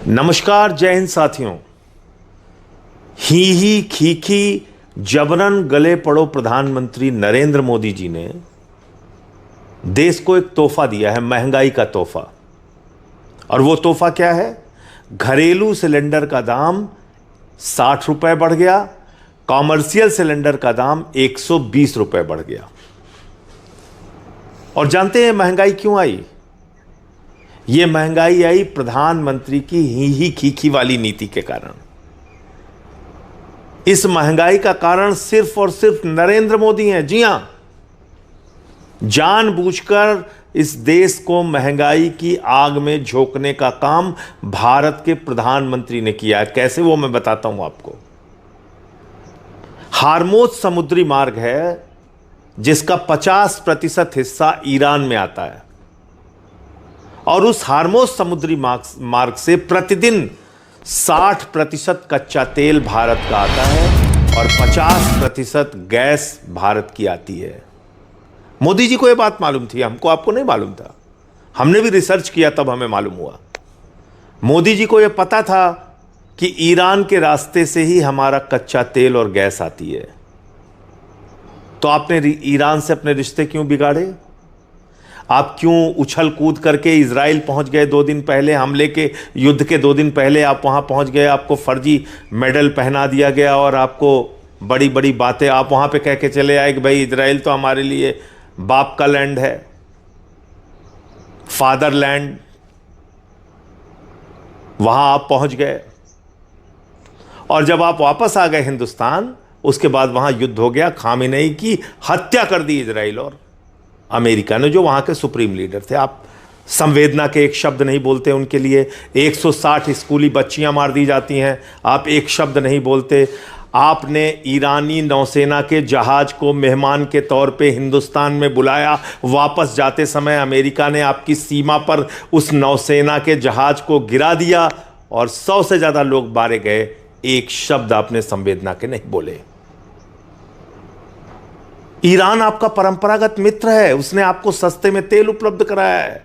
नमस्कार, जय हिंद साथियों। ही खीखी जबरन गले पड़ो प्रधानमंत्री नरेंद्र मोदी जी ने देश को एक तोहफा दिया है, महंगाई का तोहफा। और वो तोहफा क्या है? घरेलू सिलेंडर का दाम 60 रुपए बढ़ गया, कॉमर्शियल सिलेंडर का दाम 120 रुपए बढ़ गया। और जानते हैं महंगाई क्यों आई? ये महंगाई आई प्रधानमंत्री की ही खीखी वाली नीति के कारण। इस महंगाई का कारण सिर्फ और सिर्फ नरेंद्र मोदी हैं। जी हां, जानबूझकर इस देश को महंगाई की आग में झोंकने का काम भारत के प्रधानमंत्री ने किया है। कैसे, वो मैं बताता हूं आपको। हार्मोज समुद्री मार्ग है जिसका 50% हिस्सा ईरान में आता है, और उस हार्मोज समुद्री मार्ग से प्रतिदिन 60% कच्चा तेल भारत का आता है और 50% गैस भारत की आती है। मोदी जी को यह बात मालूम थी, हमको आपको नहीं मालूम था। हमने भी रिसर्च किया, तब हमें मालूम हुआ। मोदी जी को यह पता था कि ईरान के रास्ते से ही हमारा कच्चा तेल और गैस आती है। तो आपने ईरान से अपने रिश्ते क्यों बिगाड़े? आप क्यों उछल कूद करके इजराइल पहुंच गए? 2 दिन पहले हमले के, युद्ध के 2 दिन पहले आप वहां पहुंच गए। आपको फर्जी मेडल पहना दिया गया और आपको बड़ी बड़ी बातें आप वहां पे कह के चले आए कि भाई इजराइल तो हमारे लिए बाप का लैंड है, फादरलैंड। वहां आप पहुंच गए और जब आप वापस आ गए हिंदुस्तान, उसके बाद वहां युद्ध हो गया। खामेनेई की हत्या कर दी इजराइल और अमेरिका ने, जो वहां के सुप्रीम लीडर थे। आप संवेदना के एक शब्द नहीं बोलते उनके लिए। 160 स्कूली बच्चियां मार दी जाती हैं, आप एक शब्द नहीं बोलते। आपने ईरानी नौसेना के जहाज को मेहमान के तौर पे हिंदुस्तान में बुलाया। वापस जाते समय अमेरिका ने आपकी सीमा पर उस नौसेना के जहाज को गिरा दिया और 100 से ज्यादा लोग मारे गए। एक शब्द आपने संवेदना के नहीं बोले। ईरान आपका परंपरागत मित्र है, उसने आपको सस्ते में तेल उपलब्ध कराया है।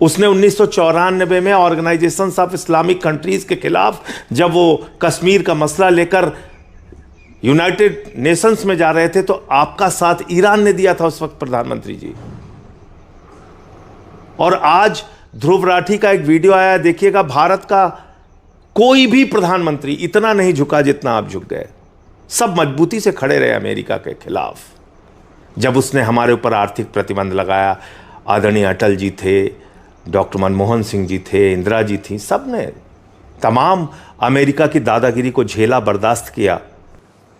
उसने 1994 में ऑर्गेनाइजेशंस ऑफ इस्लामिक कंट्रीज के खिलाफ, जब वो कश्मीर का मसला लेकर यूनाइटेड नेशंस में जा रहे थे, तो आपका साथ ईरान ने दिया था उस वक्त, प्रधानमंत्री जी। और आज ध्रुव राठी का एक वीडियो आया, देखिएगा। भारत का कोई भी प्रधानमंत्री इतना नहीं झुका जितना आप झुक गए। सब मजबूती से खड़े रहे अमेरिका के खिलाफ। जब उसने हमारे ऊपर आर्थिक प्रतिबंध लगाया, आदरणीय अटल जी थे, डॉक्टर मनमोहन सिंह जी थे, इंदिरा जी थी, सब ने तमाम अमेरिका की दादागिरी को झेला, बर्दाश्त किया।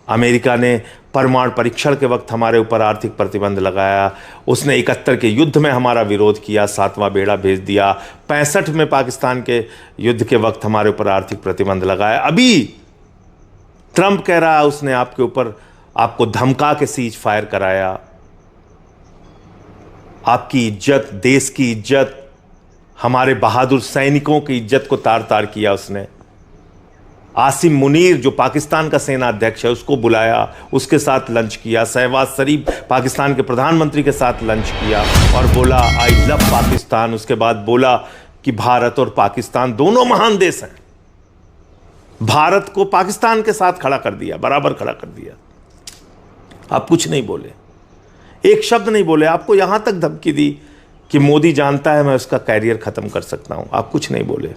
अमेरिका ने परमाणु परीक्षण के वक्त हमारे ऊपर आर्थिक प्रतिबंध लगाया। उसने 71 के युद्ध में हमारा विरोध किया, 7वां बेड़ा भेज दिया। 65 में पाकिस्तान के युद्ध के वक्त हमारे ऊपर आर्थिक प्रतिबंध लगाया। अभी ट्रंप कह रहा है उसने आपके ऊपर, आपको धमका के सीज फायर कराया। आपकी इज्जत, देश की इज्जत, हमारे बहादुर सैनिकों की इज्जत को तार तार किया उसने। आसिम मुनीर, जो पाकिस्तान का सेना अध्यक्ष है, उसको बुलाया, उसके साथ लंच किया। शहबाज शरीफ, पाकिस्तान के प्रधानमंत्री के साथ लंच किया और बोला आई लव पाकिस्तान। उसके बाद बोला कि भारत और पाकिस्तान दोनों महान देश हैं। भारत को पाकिस्तान के साथ खड़ा कर दिया, बराबर खड़ा कर दिया। आप कुछ नहीं बोले, एक शब्द नहीं बोले। आपको यहां तक धमकी दी कि मोदी जानता है मैं उसका कैरियर खत्म कर सकता हूं। आप कुछ नहीं बोले।